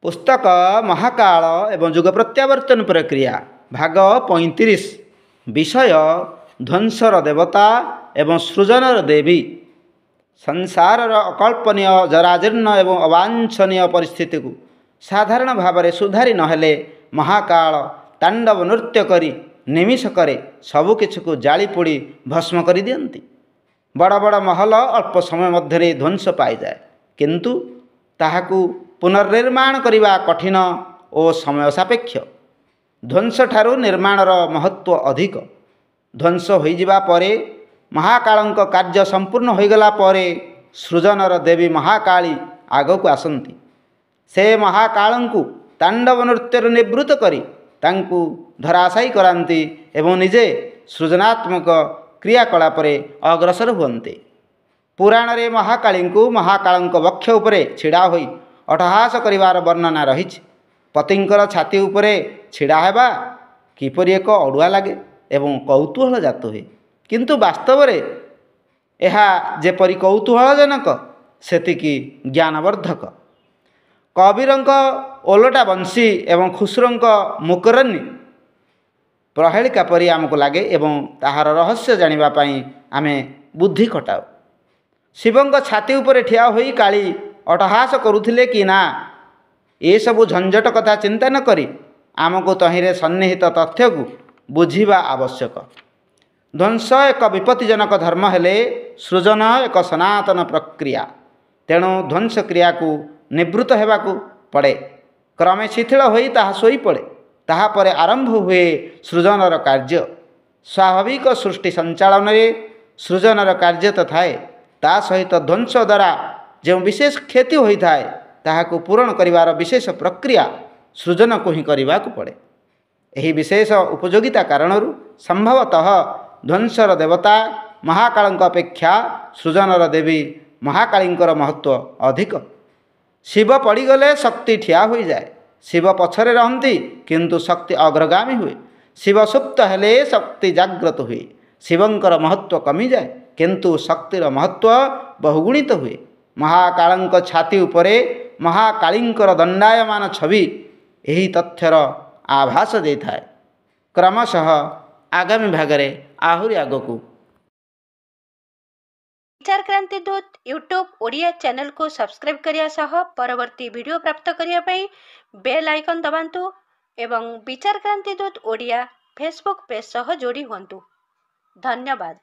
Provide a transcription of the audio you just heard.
पुस्तक महाकाल एवं जुग प्रत्यावर्तन प्रक्रिया भाग 35 विषय ध्वंसर देवता एवं सृजनर देवी। संसारर अकल्पनीय जराजीर्ण एवं अवांछनीय परिस्थिति को साधारण भाव में सुधारी नहेले महाकाल तांडव नृत्य करी निमिषकरे सबकिछि को जाली पोड़ी भस्म कर दियंती। बड़ बड़ महल अल्प समय मध्य ध्वंस पाई जाए, किंतु ताहाकू पुनर्निर्माण करने कठिन और समय सापेक्ष। ध्वंस ठारू निर्माणर महत्व अधिक। ध्वंस होइजिबा परे महाकालंक कार्य संपूर्ण होइगला परे सृजनर देवी महाकाली आगकू आसंती। से महाकालंकु तांडव नृत्य निवृत्त करी तांकु धराशायी करांती एवं निजे सृजनात्मक क्रियाकलाप अग्रसर हुअन्ते। पुराण रे महाकालींकु महाकालंक वक्ष उपरे छिड़ा होई अटहास करिवार वर्णना रही। पतिंकर छाती उपरे छिड़ा हेबा किपरि एक अड़ुआ लगे एवं कौतूहल जात हुए, किंतु वास्तव में यह जेपरि कौतूहलजनक सेतिकी ज्ञानवर्धक। कबीरंक ओलटा बंशी एवं खुसरोंक मुकरनी प्रहेलिका परि आमको लगे एवं ताहार रहस्य जानिबा पई आमे बुद्धि खटाऊ। शिवंक छाती उपरे ठिया होई काली अटहास करुथिले कि ना, ये सबु झंझट कथा चिंता न करी आमको तहिरे सन्निहित तथ्य को बुझिबा आवश्यक। ध्वंस एक विपत्तिजनक धर्म हेले सृजन एक सनातन प्रक्रिया। तेणु ध्वंस क्रिया को निवृत्त हेबाकू पड़े। क्रमे शिथिल होई ताहा सोई पड़े, ताहा परे आरंभ हुए सृजनर कार्य। स्वाभाविक सृष्टि संचालन सृजनर कार्य तो थाए, ता सहित ध्वंस द्वारा जो विशेष क्षति होता है ताहाकू पूरण करिवार विशेष प्रक्रिया सृजन को ही करने को पड़े। यही विशेष उपयोगिता कारणरू संभवतः ध्वंसर देवता महाकालंक अपेक्षा सृजनर देवी महाकालींकर महत्व अधिक। शिव पड़ीगले शक्ति ठिया हो जाए। शिव पछरे रहती किंतु शक्ति अग्रगामी हुए। शिव सुप्त हेले शक्ति जाग्रत हुए। शिवंकर महत्व कमी जाए किंतु शक्तिर महत्व बहुगुणित हुए। महाकालंक छाती उपरे महाकालींकर दंडायमान छवि यही तथ्यर आभास देता है। क्रमशः आगामी भागरे आहुरी आगकू विचार क्रांति दूत यूट्यूब ओडिया चैनल को सब्सक्राइब करिया सह परवर्ती वीडियो प्राप्त करिया पई बेल आइकन दबांतु एवं विचार क्रांति दूत ओडिया फेसबुक पेज सह जोड़ी हुंतु। धन्यवाद।